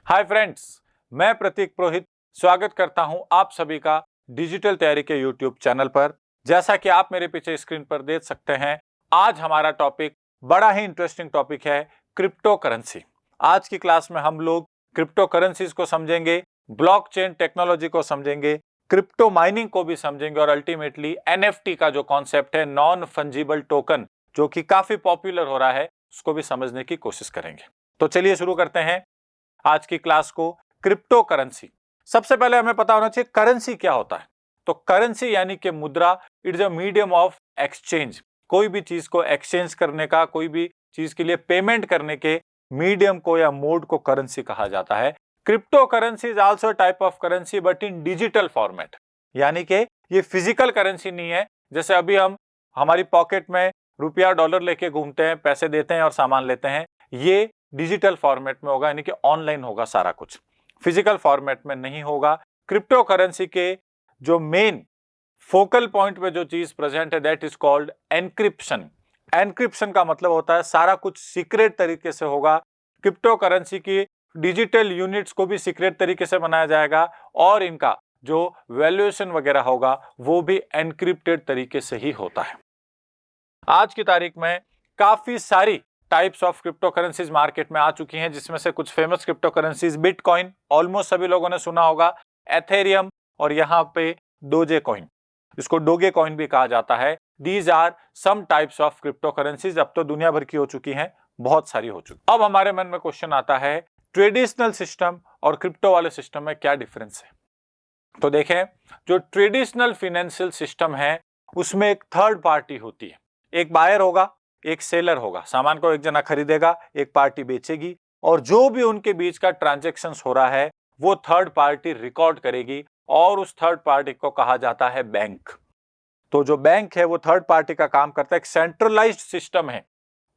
Hi friends, मैं प्रतीक पुरोहित स्वागत करता हूं आप सभी का डिजिटल तैयारी के यूट्यूब चैनल पर। जैसा कि आप मेरे पीछे स्क्रीन पर देख सकते हैं, आज हमारा टॉपिक बड़ा ही इंटरेस्टिंग टॉपिक है, क्रिप्टो करेंसी। आज की क्लास में हम लोग क्रिप्टो करेंसीज को समझेंगे, ब्लॉकचेन टेक्नोलॉजी को समझेंगे, क्रिप्टो माइनिंग को भी समझेंगे और अल्टीमेटली एनएफटी का जो कॉन्सेप्ट है, नॉन फंजिबल टोकन, जो कि काफी पॉपुलर हो रहा है, उसको भी समझने की कोशिश करेंगे। तो चलिए शुरू करते हैं आज की क्लास को। क्रिप्टो करेंसी, सबसे पहले हमें पता होना चाहिए करेंसी क्या होता है। तो करेंसी यानी कि मुद्रा, it is a medium of exchange. कोई भी चीज को एक्सचेंज करने का, कोई भी चीज के लिए पेमेंट करने के मीडियम को या मोड को करेंसी कहा जाता है। Crypto currency is also type of currency but in digital format, यानी कि ये फिजिकल करेंसी नहीं है। जैसे अभी हम हमारी पॉकेट में रुपया डॉलर लेके घूमते हैं, पैसे देते हैं और सामान लेते हैं, ये डिजिटल फॉर्मेट में होगा, यानी कि ऑनलाइन होगा सारा कुछ, फिजिकल फॉर्मेट में नहीं होगा। क्रिप्टो करेंसी के जो मेन फोकल पॉइंट पे जो चीज प्रेजेंट है, that is called encryption. Encryption का मतलब होता है सारा कुछ सीक्रेट तरीके से होगा। क्रिप्टो करेंसी की डिजिटल यूनिट्स को भी सीक्रेट तरीके से बनाया जाएगा और इनका जो वैल्यूएशन वगैरह होगा वो भी एनक्रिप्टेड तरीके से ही होता है। आज की तारीख में काफी सारी types of crypto currencies market में आ चुकी हैं, जिसमें से कुछ famous crypto currencies bitcoin, almost सभी लोगों ने सुना होगा, एथेरियम और यहाँ पे डोजे कॉइन, इसको डोगे कॉइन भी कहा जाता है। These are some types of crypto currencies. अब तो दुनिया भर की हो चुकी हैं, बहुत सारी हो चुकी। अब हमारे मन में क्वेश्चन आता है, ट्रेडिशनल सिस्टम और क्रिप्टो वाले सिस्टम में क्या डिफरेंस है। तो देखें, जो ट्रेडिशनल फाइनेंशियल सिस्टम है उसमें एक थर्ड पार्टी होती है, एक बायर होगा, एक सेलर होगा। सामान को एक जना खरीदेगा, एक पार्टी बेचेगी, और जो भी उनके बीच का ट्रांजैक्शंस हो रहा है वो थर्ड पार्टी रिकॉर्ड करेगी और उस थर्ड पार्टी को कहा जाता है बैंक। तो जो बैंक है वो थर्ड पार्टी का काम करता है, एक सेंट्रलाइज्ड सिस्टम है।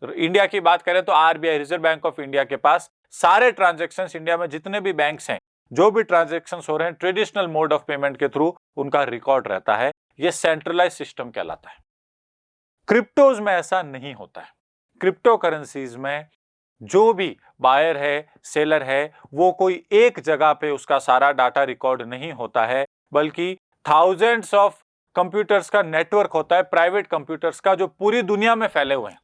इंडिया की बात करें तो RBI, reserve bank of India के पास सारे ट्रांजेक्शन्स, इंडिया में जितने भी बैंक्स हैं, जो भी ट्रांजेक्शन्स हो रहे हैं ट्रेडिशनल मोड ऑफ पेमेंट के थ्रू, उनका रिकॉर्ड रहता है। यह सेंट्रलाइज सिस्टम कहलाता है। क्रिप्टोज में ऐसा नहीं होता है। क्रिप्टो करेंसीज में जो भी बायर है, सेलर है, वो कोई एक जगह पे उसका सारा डाटा रिकॉर्ड नहीं होता है, बल्कि थाउजेंड्स ऑफ कंप्यूटर्स का नेटवर्क होता है, प्राइवेट कंप्यूटर्स का, जो पूरी दुनिया में फैले हुए हैं।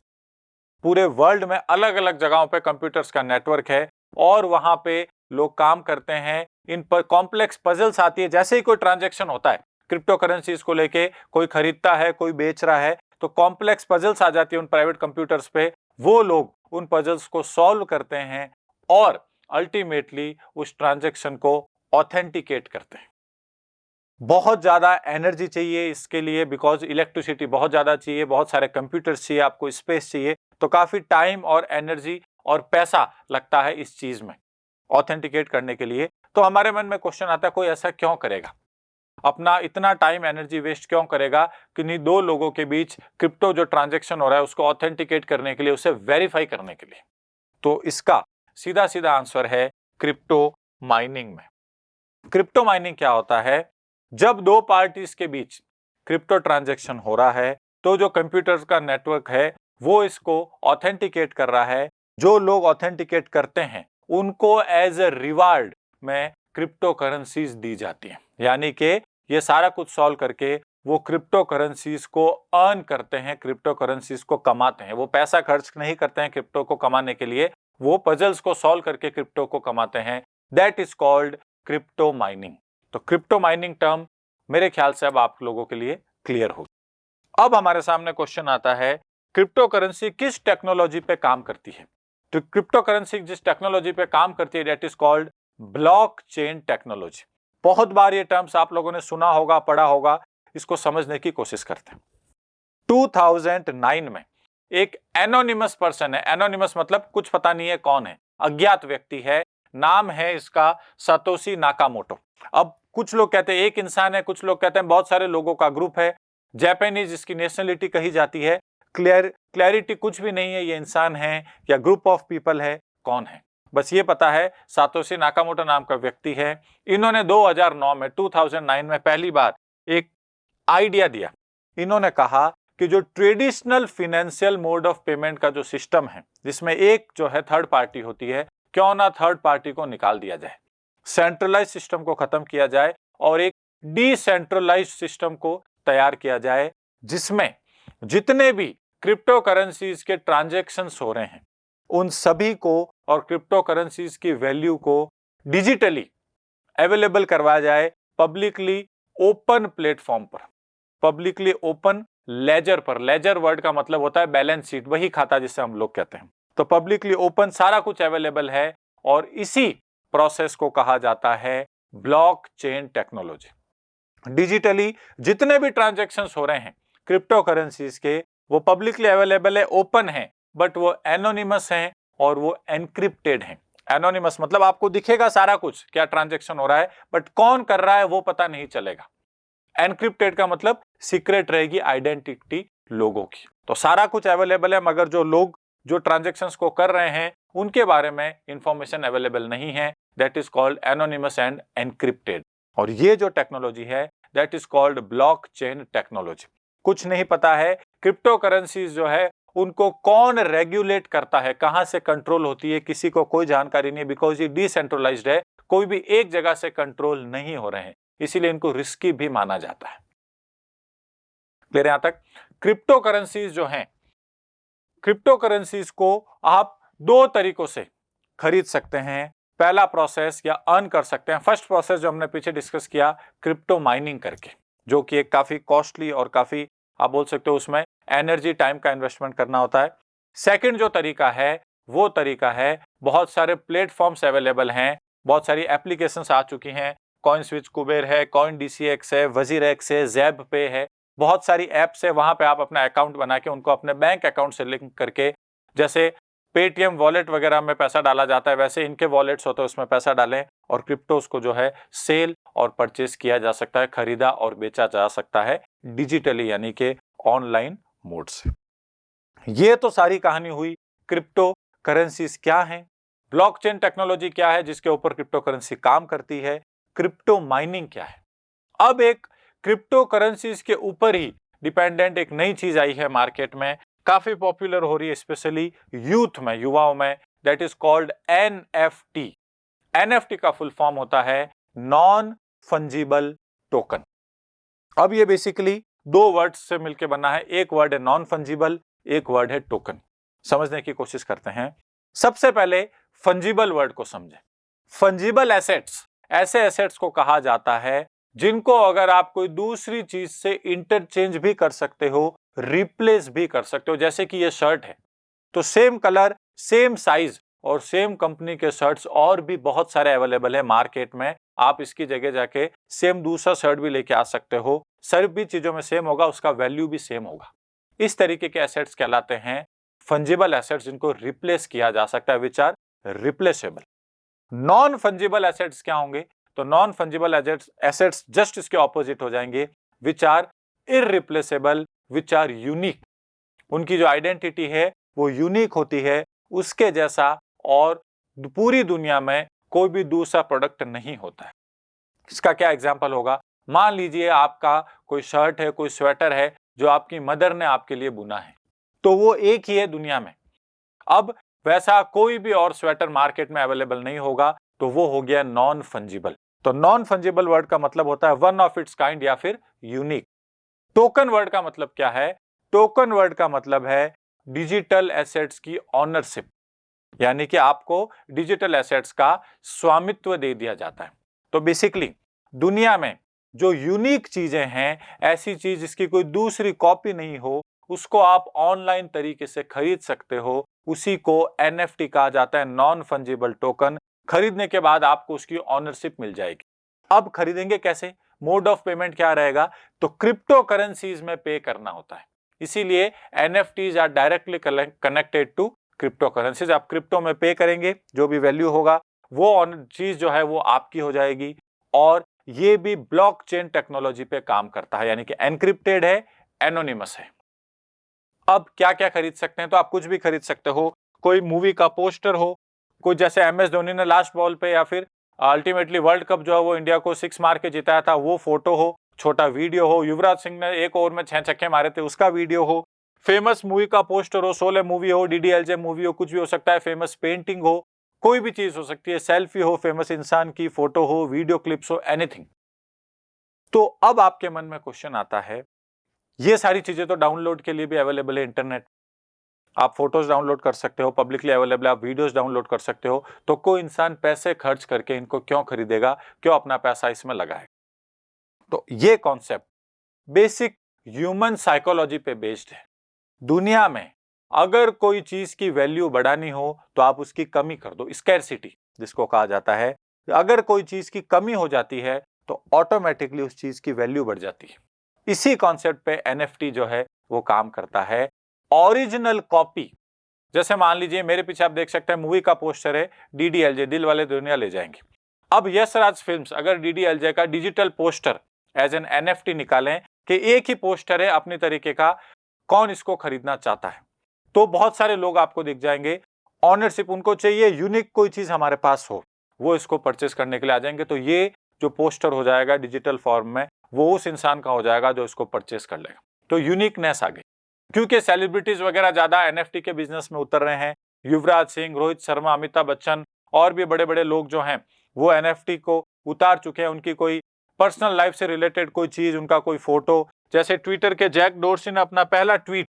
पूरे वर्ल्ड में अलग अलग जगहों पे कंप्यूटर्स का नेटवर्क है और वहां पे लोग काम करते हैं। इन पर कॉम्प्लेक्स पजल्स आती है। जैसे ही कोई ट्रांजैक्शन होता है क्रिप्टो करेंसीज को लेके, कोई खरीदता है, कोई बेच रहा है, तो कॉम्प्लेक्स पजल्स आ जाती है उन प्राइवेट कंप्यूटर्स पे। वो लोग उन पजल्स को सॉल्व करते हैं और अल्टीमेटली उस ट्रांजैक्शन को ऑथेंटिकेट करते हैं। बहुत ज्यादा एनर्जी चाहिए इसके लिए, बिकॉज इलेक्ट्रिसिटी बहुत ज्यादा चाहिए, बहुत सारे कंप्यूटर्स चाहिए, आपको स्पेस चाहिए, तो काफी टाइम और एनर्जी और पैसा लगता है इस चीज में ऑथेंटिकेट करने के लिए। तो हमारे मन में क्वेश्चन आता है, कोई ऐसा क्यों करेगा, अपना इतना टाइम एनर्जी वेस्ट क्यों करेगा कि नहीं दो लोगों के बीच क्रिप्टो जो ट्रांजैक्शन हो रहा है उसको ऑथेंटिकेट करने के लिए, उसे वेरीफाई करने के लिए। तो इसका सीधा सीधा आंसर है क्रिप्टो माइनिंग में। क्रिप्टो माइनिंग क्या होता है, जब दो पार्टीज के बीच क्रिप्टो ट्रांजैक्शन हो रहा है तो जो कंप्यूटर का नेटवर्क है वो इसको ऑथेंटिकेट कर रहा है। जो लोग ऑथेंटिकेट करते हैं उनको एज ए रिवार्ड में क्रिप्टो करेंसीज दी जाती हैं, यानी कि ये सारा कुछ सॉल्व करके वो क्रिप्टो करेंसीज को अर्न करते हैं, क्रिप्टो करेंसीज को कमाते हैं। वो पैसा खर्च नहीं करते हैं क्रिप्टो को कमाने के लिए, वो पजल्स को सॉल्व करके क्रिप्टो को कमाते हैं। That is called crypto mining. तो क्रिप्टो माइनिंग टर्म मेरे ख्याल से अब आप लोगों के लिए क्लियर हो। अब हमारे सामने क्वेश्चन आता है, क्रिप्टो करेंसी किस टेक्नोलॉजी पे काम करती है। तो क्रिप्टो करेंसी जिस टेक्नोलॉजी पे काम करती है, that is called blockchain technology. बहुत बार ये टर्म्स आप लोगों ने सुना होगा, पढ़ा होगा, इसको समझने की कोशिश करते हैं। 2009 में एक एनोनिमस पर्सन है, एनोनिमस मतलब कुछ पता नहीं है कौन है, अज्ञात व्यक्ति है, नाम है इसका सातोशी नाकामोटो। अब कुछ लोग कहते हैं एक इंसान है, कुछ लोग कहते हैं बहुत सारे लोगों का ग्रुप है। जापानीज इसकी नेशनलिटी कही जाती है, क्लैरिटी कुछ भी नहीं है ये इंसान है या ग्रुप ऑफ पीपल है, कौन है, बस ये पता है सातोशी नाकामोटो नाम का व्यक्ति है। इन्होंने 2009 में पहली बार एक आइडिया दिया। इन्होंने कहा कि जो traditional financial mode of payment का जो सिस्टम है, जिसमें एक जो है थर्ड पार्टी होती है, क्यों ना थर्ड पार्टी को निकाल दिया जाए, सेंट्रलाइज सिस्टम को खत्म किया जाए और एक डिसेंट्रलाइज सिस्टम को तैयार किया जाए, जिसमें जितने भी क्रिप्टो करेंसीज के ट्रांजैक्शंस हो रहे हैं उन सभी को और क्रिप्टो करेंसीज की वैल्यू को डिजिटली अवेलेबल करवाया जाए पब्लिकली ओपन प्लेटफॉर्म पर, पब्लिकली ओपन लेजर पर। लेजर वर्ड का मतलब होता है बैलेंस शीट, वही खाता जिसे हम लोग कहते हैं। तो पब्लिकली ओपन सारा कुछ अवेलेबल है और इसी प्रोसेस को कहा जाता है ब्लॉकचेन टेक्नोलॉजी। डिजिटली जितने भी ट्रांजैक्शंस हो रहे हैं क्रिप्टो करेंसीज के, वो पब्लिकली अवेलेबल है, ओपन है, बट वो एनोनिमस हैं और वो एनक्रिप्टेड हैं। एनोनिमस मतलब आपको दिखेगा सारा कुछ क्या ट्रांजैक्शन हो रहा है, बट कौन कर रहा है वो पता नहीं चलेगा। एनक्रिप्टेड का मतलब सीक्रेट रहेगी आइडेंटिटी लोगों की। तो सारा कुछ अवेलेबल है मगर जो लोग जो ट्रांजैक्शंस को कर रहे हैं उनके बारे में इंफॉर्मेशन अवेलेबल नहीं है। That is called anonymous end encrypted. और ये जो टेक्नोलॉजी है that is called blockchain technology. कुछ नहीं पता है क्रिप्टो करेंसीज जो है उनको कौन रेगुलेट करता है, कहां से कंट्रोल होती है, किसी को कोई जानकारी नहीं, बिकॉज ये डिसेंट्रलाइज्ड है, कोई भी एक जगह से कंट्रोल नहीं हो रहे हैं, इसीलिए इनको रिस्की भी माना जाता है। क्लियर यहां तक? क्रिप्टो करेंसीज जो हैं, क्रिप्टो करेंसीज को आप दो तरीकों से खरीद सकते हैं। पहला प्रोसेस या अर्न कर सकते हैं। फर्स्ट प्रोसेस जो हमने पीछे डिस्कस किया क्रिप्टो माइनिंग करके, जो कि एक काफी कॉस्टली और काफी आप बोल सकते हो उसमें एनर्जी टाइम का इन्वेस्टमेंट करना होता है। सेकंड जो तरीका है वो तरीका है, बहुत सारे प्लेटफॉर्म्स अवेलेबल हैं, बहुत सारी एप्लीकेशंस आ चुकी हैं, कॉइन स्विच कुबेर है, कॉइन DCX है, वजीर एक्स है, ज़ैब पे है, बहुत सारी ऐप्स है। वहां पे आप अपना अकाउंट बना के उनको अपने बैंक अकाउंट से लिंक करके, जैसे पेटीएम वॉलेट वगैरह में पैसा डाला जाता है वैसे इनके वॉलेट्स होते हैं, उसमें पैसा डालें और क्रिप्टोस को जो है सेल और परचेस किया जा सकता है, खरीदा और बेचा जा सकता है डिजिटली, यानी कि ऑनलाइन मोड से। ये तो सारी कहानी हुई क्रिप्टो करेंसीज क्या है, ब्लॉकचेन टेक्नोलॉजी क्या है जिसके ऊपर क्रिप्टो करेंसी काम करती है, क्रिप्टो माइनिंग क्या है। अब एक क्रिप्टो करेंसीज के ऊपर ही डिपेंडेंट एक नई चीज आई है मार्केट में, काफी पॉपुलर हो रही है स्पेशली यूथ में, युवाओं में, that is called NFT। NFT का फुल फॉर्म होता है नॉन फंजिबल टोकन। अब ये बेसिकली दो वर्ड्स से मिलकर बना है, एक वर्ड है नॉन फंजिबल, एक वर्ड है टोकन। समझने की कोशिश करते हैं। सबसे पहले फंजिबल वर्ड को समझें। फंजिबल एसेट्स ऐसे एसेट्स को कहा जाता है जिनको अगर आप कोई दूसरी चीज से इंटरचेंज भी कर सकते हो, रिप्लेस भी कर सकते हो। जैसे कि ये शर्ट है तो सेम कलर, सेम साइज और सेम कंपनी के शर्ट्स और भी बहुत सारे अवेलेबल है मार्केट में, आप इसकी जगह जाके सेम दूसरा शर्ट भी लेके आ सकते हो, सर्व भी चीजों में सेम होगा, उसका वैल्यू भी सेम होगा। इस तरीके के एसेट्स कहलाते हैं फंजिबल एसेट्स, जिनको रिप्लेस किया जा सकता है, which are replaceable. Non fungible assets क्या होंगे? तो नॉन फंजिबल एसेट्स जस्ट इसके ऑपोजिट हो जाएंगे, which are irreplaceable, which are unique. उनकी जो आइडेंटिटी है वो यूनिक होती है, उसके जैसा और पूरी दुनिया में कोई भी दूसरा प्रोडक्ट नहीं होता है। इसका क्या एग्जांपल होगा? मान लीजिए आपका कोई शर्ट है, कोई स्वेटर है जो आपकी मदर ने आपके लिए बुना है, तो वो एक ही है दुनिया में। अब वैसा कोई भी और स्वेटर मार्केट में अवेलेबल नहीं होगा, तो वो हो गया नॉन फंजिबल। तो नॉन फंजिबल वर्ड का मतलब होता है वन ऑफ इट्स काइंड या फिर यूनिक। टोकन वर्ड का मतलब क्या है? टोकन वर्ड का मतलब है डिजिटल एसेट्स की ऑनरशिप, यानी कि आपको डिजिटल एसेट्स का स्वामित्व दे दिया जाता है। तो बेसिकली दुनिया में जो यूनिक चीजें हैं, ऐसी चीज जिसकी कोई दूसरी कॉपी नहीं हो, उसको आप ऑनलाइन तरीके से खरीद सकते हो, उसी को NFT कहा जाता है, नॉन फंजिबल टोकन। खरीदने के बाद आपको उसकी ऑनरशिप मिल जाएगी। अब खरीदेंगे कैसे? मोड ऑफ पेमेंट क्या रहेगा? तो क्रिप्टो करेंसीज में पे करना होता है, इसीलिए NFTs are directly connected to crypto currencies. आप क्रिप्टो में पे करेंगे, जो भी वैल्यू होगा वो चीज जो है वो आपकी हो जाएगी। और ये भी ब्लॉकचेन टेक्नोलॉजी पे काम करता है, यानी कि एनक्रिप्टेड है, एनोनिमस है। अब क्या क्या खरीद सकते हैं? तो आप कुछ भी खरीद सकते हो, कोई मूवी का पोस्टर हो, कोई जैसे MS धोनी ने लास्ट बॉल पे या फिर अल्टीमेटली वर्ल्ड कप जो है वो इंडिया को 6 मार के जिताया था, वो फोटो हो, छोटा वीडियो हो, युवराज सिंह ने एक ओवर में 6 छक्के मारे थे उसका वीडियो हो, फेमस मूवी का पोस्टर हो, शोले मूवी हो, DDLJ मूवी हो, कुछ भी हो सकता है, फेमस पेंटिंग हो, कोई भी चीज हो सकती है, सेल्फी हो, फेमस इंसान की फोटो हो, वीडियो क्लिप्स हो, एनीथिंग। तो अब आपके मन में क्वेश्चन आता है, ये सारी चीजें तो डाउनलोड के लिए भी अवेलेबल है इंटरनेट, आप फोटोज डाउनलोड कर सकते हो, पब्लिकली अवेलेबल है, आप वीडियोस डाउनलोड कर सकते हो, तो कोई इंसान पैसे खर्च करके इनको क्यों खरीदेगा, क्यों अपना पैसा इसमें लगाएगा? तो ये कॉन्सेप्ट बेसिक ह्यूमन साइकोलॉजी पे बेस्ड है। दुनिया में अगर कोई चीज की वैल्यू बढ़ानी हो तो आप उसकी कमी कर दो, स्कैरसिटी जिसको कहा जाता है। अगर कोई चीज की कमी हो जाती है तो ऑटोमेटिकली उस चीज की वैल्यू बढ़ जाती है। इसी कॉन्सेप्ट पे एनएफटी जो है वो काम करता है। ओरिजिनल कॉपी, जैसे मान लीजिए मेरे पीछे आप देख सकते हैं मूवी का पोस्टर है, डीडीएलजे, दिल वाले दुनिया ले जाएंगे। अब यश राज फिल्म्स अगर डीडीएलजे का digital poster as an NFT निकालें कि एक ही पोस्टर है अपनी तरीके का, कौन इसको खरीदना चाहता है, तो बहुत सारे लोग आपको दिख जाएंगे। ऑनरशिप उनको चाहिए, यूनिक कोई चीज हमारे पास हो, वो इसको परचेस करने के लिए आ जाएंगे। तो ये जो पोस्टर हो जाएगा डिजिटल फॉर्म में, वो उस इंसान का हो जाएगा जो इसको परचेस कर लेगा। तो यूनिकनेस आ गई, क्योंकि सेलिब्रिटीज वगैरह ज्यादा एनएफटी के बिजनेस में उतर रहे हैं। युवराज सिंह, रोहित शर्मा, अमिताभ बच्चन और भी बड़े बड़े लोग जो हैं वो एनएफटी को उतार चुके हैं। उनकी कोई पर्सनल लाइफ से रिलेटेड कोई चीज, उनका कोई फोटो, जैसे ट्विटर के जैक डोर्सी ने अपना पहला ट्वीट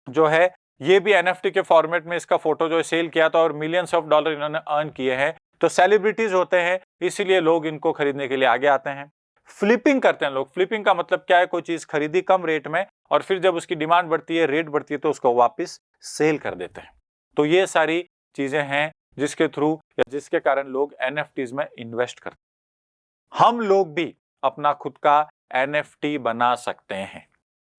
जो है ये भी एनएफटी के फॉर्मेट में इसका फोटो जो है सेल किया था और मिलियंस ऑफ डॉलर इन्होंने अर्न किए हैं। तो सेलिब्रिटीज होते हैं इसीलिए लोग इनको खरीदने के लिए आगे आते हैं। फ्लिपिंग करते हैं लोग। फ्लिपिंग का मतलब क्या है, कोई चीज खरीदी कम रेट में और फिर जब उसकी डिमांड बढ़ती है, रेट बढ़ती है, तो उसको वापस सेल कर देते हैं। तो ये सारी चीजें हैं जिसके थ्रू या जिसके कारण लोग एनएफटीज में इन्वेस्ट करते हैं। हम लोग भी अपना खुद का एनएफटी बना सकते हैं।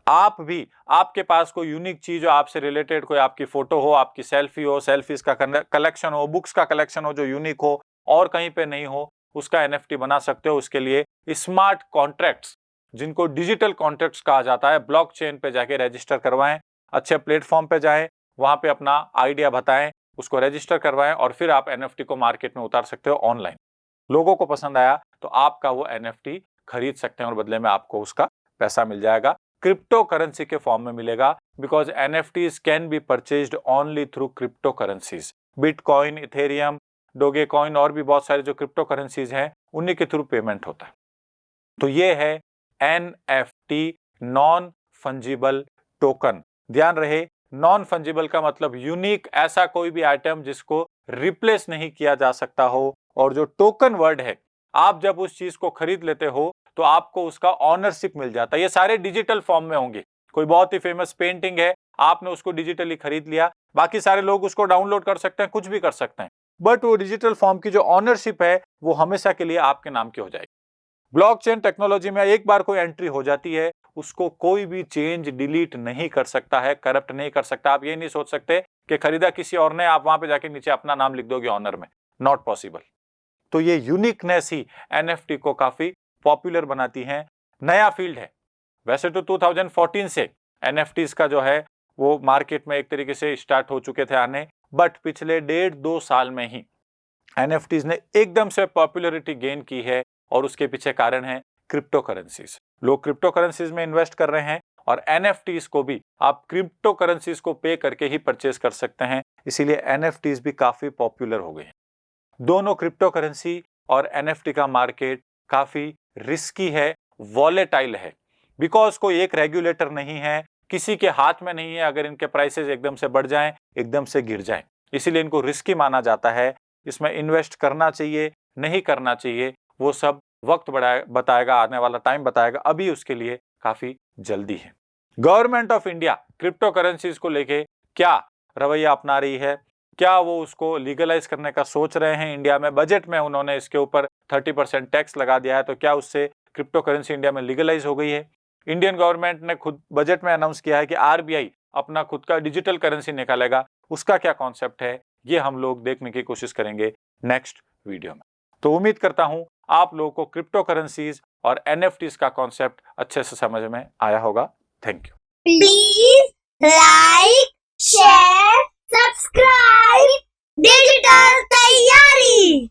आप भी, आपके पास कोई यूनिक चीज हो, आपसे रिलेटेड कोई आपकी फोटो हो, आपकी सेल्फी हो, सेल्फीज का कलेक्शन हो, बुक्स का कलेक्शन हो जो यूनिक हो और कहीं पे नहीं हो, उसका एनएफटी बना सकते हो। उसके लिए स्मार्ट कॉन्ट्रैक्ट्स, जिनको डिजिटल कॉन्ट्रैक्ट्स कहा जाता है, ब्लॉकचेन पे जाके रजिस्टर करवाएं, अच्छे प्लेटफॉर्म पे जाएं, वहां पे अपना आइडिया बताएं, उसको रजिस्टर करवाएं और फिर आप एनएफटी को मार्केट में उतार सकते हो ऑनलाइन। लोगों को पसंद आया तो आपका वो एनएफटी खरीद सकते हैं और बदले में आपको उसका पैसा मिल जाएगा, क्रिप्टो करेंसी के फॉर्म में मिलेगा। Because NFTs can be purchased only through crypto currencies. Bitcoin, Ethereum, Dogecoin और भी बहुत सारे जो क्रिप्टो करेंसीज हैं उन्हीं के थ्रू पेमेंट होता है। तो ये है एनएफटी, नॉन फंजिबल टोकन। ध्यान रहे, नॉन फंजिबल का मतलब यूनिक, ऐसा कोई भी आइटम जिसको रिप्लेस नहीं किया जा सकता हो। और जो टोकन वर्ड है, आप जब उस चीज को खरीद लेते हो तो आपको उसका ऑनरशिप मिल जाता है। ये सारे डिजिटल फॉर्म में होंगे। कोई बहुत ही फेमस पेंटिंग है, आपने उसको डिजिटली खरीद लिया, बाकी सारे लोग उसको डाउनलोड कर सकते हैं, कुछ भी कर सकते हैं, बट वो डिजिटल फॉर्म की जो ऑनरशिप है वो हमेशा के लिए आपके नाम की हो जाएगी। ब्लॉकचेन टेक्नोलॉजी में एक बार कोई एंट्री हो जाती है, उसको कोई भी चेंज, डिलीट नहीं कर सकता है, करप्ट नहीं कर सकता। आप ये नहीं सोच सकते कि खरीदा किसी और ने, आप वहां पे जाके नीचे अपना नाम लिख दोगे ऑनर में, नॉट पॉसिबल। तो ये यूनिकनेस ही एनएफटी को काफी पॉपुलर बनाती है। नया फील्ड है, वैसे तो 2014 से एनएफटीज का जो है वो मार्केट में एक तरीके से स्टार्ट हो चुके थे आने, बट पिछले 1.5-2 साल में ही एनएफटीज ने एकदम से पॉपुलैरिटी गेन की है। और उसके पीछे कारण है क्रिप्टो करेंसीज। लोग क्रिप्टो करेंसीज में इन्वेस्ट कर रहे हैं और एनएफटीज को भी आप क्रिप्टो करेंसीज को पे करके ही परचेज कर सकते हैं, इसीलिए एनएफटीज भी काफी पॉपुलर हो गए हैं। दोनों क्रिप्टो करेंसी और एनएफटी का मार्केट काफी रिस्की है, वॉलेटाइल है, बिकॉज कोई एक रेगुलेटर नहीं है, किसी के हाथ में नहीं है अगर इनके प्राइसेस एकदम से बढ़ जाएं, एकदम से गिर जाएं, इसीलिए इनको रिस्की माना जाता है। इसमें इन्वेस्ट करना चाहिए, नहीं करना चाहिए, वो सब वक्त बताएगा, आने वाला टाइम बताएगा, अभी उसके लिए काफी जल्दी है। Government of India crypto currencies को लेके क्या रवैया अपना रही है, क्या वो उसको लीगलाइज करने का सोच रहे हैं इंडिया में? बजट में उन्होंने इसके ऊपर 30% टैक्स लगा दिया है, तो क्या उससे क्रिप्टो करेंसी इंडिया में लीगलाइज हो गई है? इंडियन गवर्नमेंट ने खुद बजट में अनाउंस किया है कि आरबीआई अपना खुद का डिजिटल करेंसी निकालेगा, उसका क्या कॉन्सेप्ट है, ये हम लोग देखने की कोशिश करेंगे नेक्स्ट वीडियो में। तो उम्मीद करता हूं आप लोगों को क्रिप्टो करेंसीज और एनएफटीज का कॉन्सेप्ट अच्छे से समझ में आया होगा। Thank you. Please like, share, subscribe digital तैयारी।